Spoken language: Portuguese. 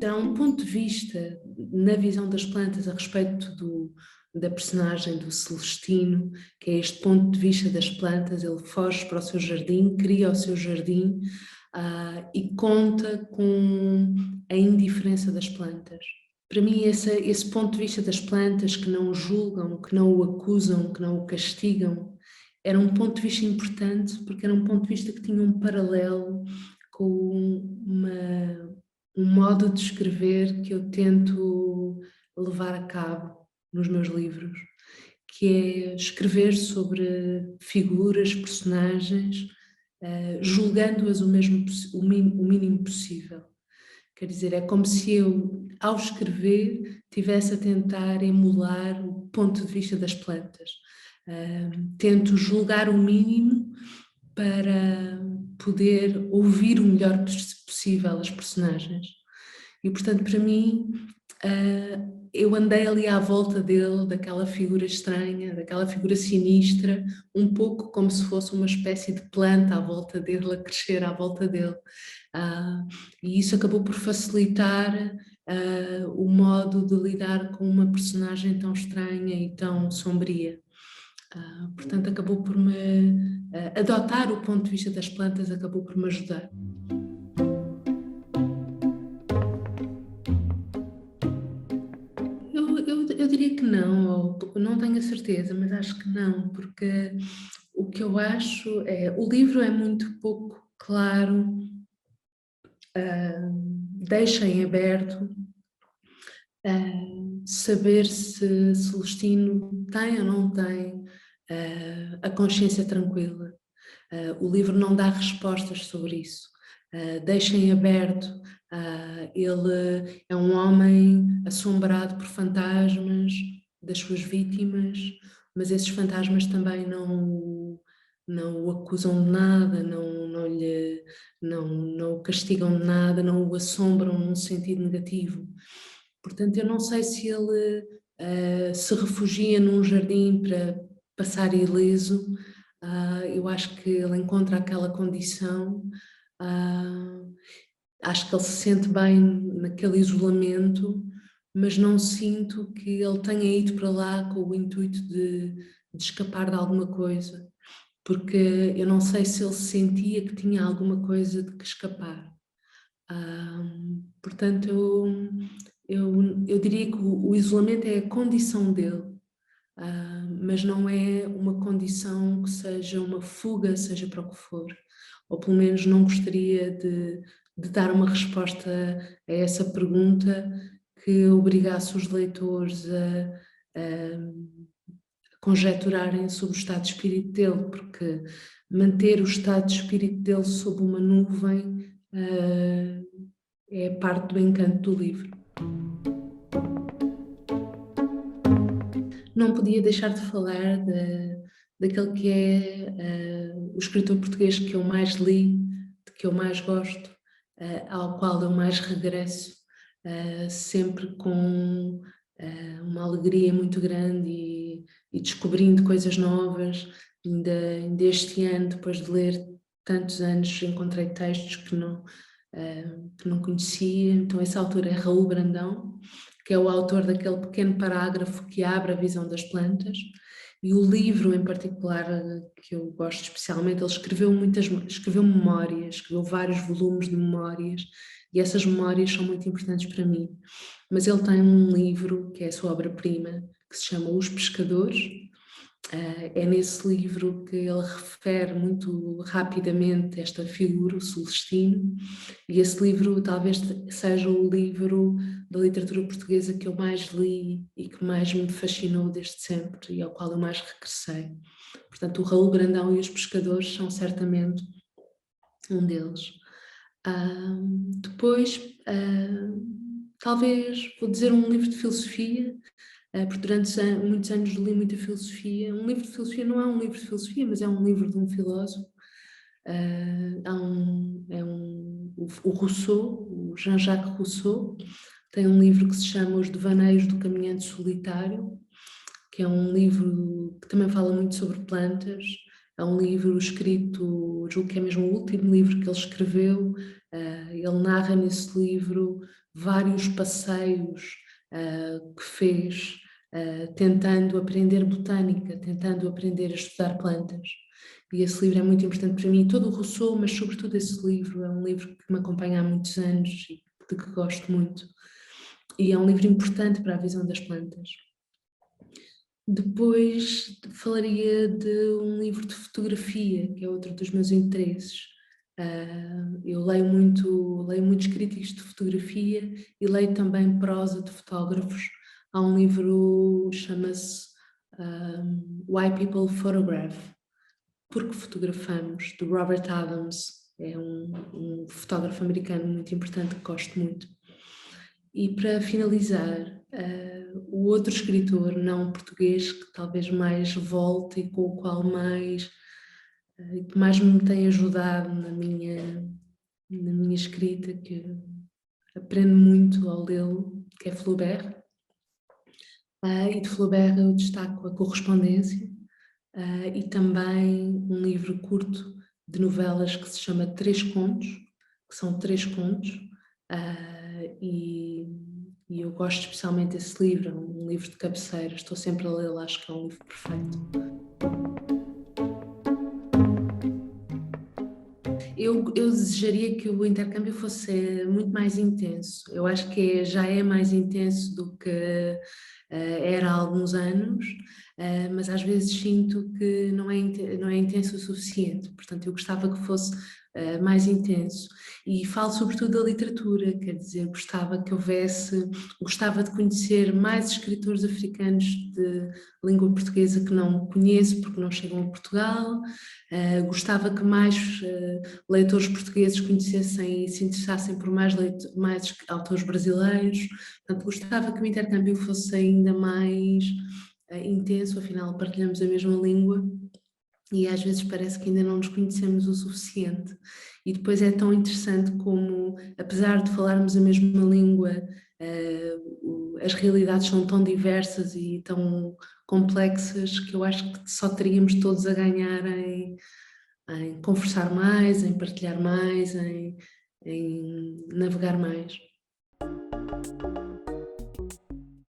há um ponto de vista na visão das plantas a respeito da personagem do Celestino, que é este ponto de vista das plantas. Ele foge para o seu jardim, cria o seu jardim e conta com a indiferença das plantas. Para mim, esse ponto de vista das plantas que não o julgam, que não o acusam, que não o castigam, era um ponto de vista importante, porque era um ponto de vista que tinha um paralelo com um modo de escrever que eu tento levar a cabo nos meus livros, que é escrever sobre figuras, personagens, julgando-as o mínimo possível. Quer dizer, é como se eu, ao escrever, estivesse a tentar emular o ponto de vista das plantas. Tento julgar o mínimo para poder ouvir o melhor possível as personagens. E, portanto, para mim, eu andei ali à volta dele, daquela figura estranha, daquela figura sinistra, um pouco como se fosse uma espécie de planta à volta dele, a crescer à volta dele. E isso acabou por facilitar o modo de lidar com uma personagem tão estranha e tão sombria. Portanto, acabou por me adotar o ponto de vista das plantas, acabou por me ajudar. Eu diria que não, ou não tenho a certeza, mas acho que não, porque o que eu acho é, o livro é muito pouco claro, deixa em aberto saber se Celestino tem ou não tem a consciência tranquila. O livro não dá respostas sobre isso. Deixa em aberto. Ele é um homem assombrado por fantasmas das suas vítimas, mas esses fantasmas também não o acusam de nada, não o castigam de nada, não o assombram num sentido negativo. Portanto, eu não sei se ele se refugia num jardim para passar ileso. Eu acho que ele encontra aquela condição, acho que ele se sente bem naquele isolamento, mas não sinto que ele tenha ido para lá com o intuito de escapar de alguma coisa, porque eu não sei se ele sentia que tinha alguma coisa de que escapar. Portanto, eu diria que o isolamento é a condição dele, mas não é uma condição que seja uma fuga, seja para o que for. Ou pelo menos não gostaria de dar uma resposta a essa pergunta que obrigasse os leitores a conjeturarem sobre o estado de espírito dele, porque manter o estado de espírito dele sob uma nuvem é parte do encanto do livro. Não podia deixar de falar daquele que é o escritor português que eu mais li, de que eu mais gosto, ao qual eu mais regresso, sempre com uma alegria muito grande e descobrindo coisas novas. Ainda este ano, depois de ler tantos anos, encontrei textos que não conhecia. Então esse autor é Raul Brandão, que é o autor daquele pequeno parágrafo que abre a visão das plantas, e o livro em particular, que eu gosto especialmente, ele escreveu memórias, escreveu vários volumes de memórias, e essas memórias são muito importantes para mim. Mas ele tem um livro, que é a sua obra-prima, que se chama Os Pescadores. É nesse livro que ele refere muito rapidamente esta figura, o Celestino, e esse livro talvez seja o livro da literatura portuguesa que eu mais li e que mais me fascinou desde sempre e ao qual eu mais regressei. Portanto, o Raul Brandão e Os Pescadores são certamente um deles. Depois, talvez, vou dizer um livro de filosofia, porque durante muitos anos li muita filosofia. Um livro de filosofia não é um livro de filosofia, mas é um livro de um filósofo. O Rousseau, o Jean-Jacques Rousseau, tem um livro que se chama Os Devaneios do Caminhante Solitário, que é um livro que também fala muito sobre plantas. É um livro escrito, julgo que é mesmo o último livro que ele escreveu. Ele narra nesse livro vários passeios que fez tentando aprender botânica, tentando aprender a estudar plantas. E esse livro é muito importante para mim, todo o Rousseau, mas sobretudo esse livro, é um livro que me acompanha há muitos anos e de que gosto muito. E é um livro importante para a visão das plantas. Depois falaria de um livro de fotografia, que é outro dos meus interesses. Eu leio muitos críticos de fotografia e leio também prosa de fotógrafos. Há um livro que chama-se Why People Photograph, Porque Fotografamos, do Robert Adams. É um fotógrafo americano muito importante que gosto muito. E para finalizar, o outro escritor não português que talvez mais volte e com o qual que mais me tem ajudado na minha escrita, que aprendo muito ao lê-lo, que é Flaubert. E de Flaubert eu destaco A Correspondência e também um livro curto de novelas que se chama Três Contos, que são 3 contos, e eu gosto especialmente desse livro, é um livro de cabeceira, estou sempre a lê-lo, acho que é um livro perfeito. Eu desejaria que o intercâmbio fosse muito mais intenso. Eu acho que já é mais intenso do que era há alguns anos, mas às vezes sinto que não é intenso o suficiente. Portanto, eu gostava que fosse mais intenso. E falo sobretudo da literatura, quer dizer, gostava de conhecer mais escritores africanos de língua portuguesa que não conheço porque não chegam a Portugal. Gostava que mais leitores portugueses conhecessem e se interessassem por mais autores brasileiros. Portanto, gostava que o intercâmbio fosse ainda mais intenso, afinal partilhamos a mesma língua e às vezes parece que ainda não nos conhecemos o suficiente. E depois é tão interessante como, apesar de falarmos a mesma língua, as realidades são tão diversas e tão complexas que eu acho que só teríamos todos a ganhar em conversar mais, em partilhar mais, em navegar mais.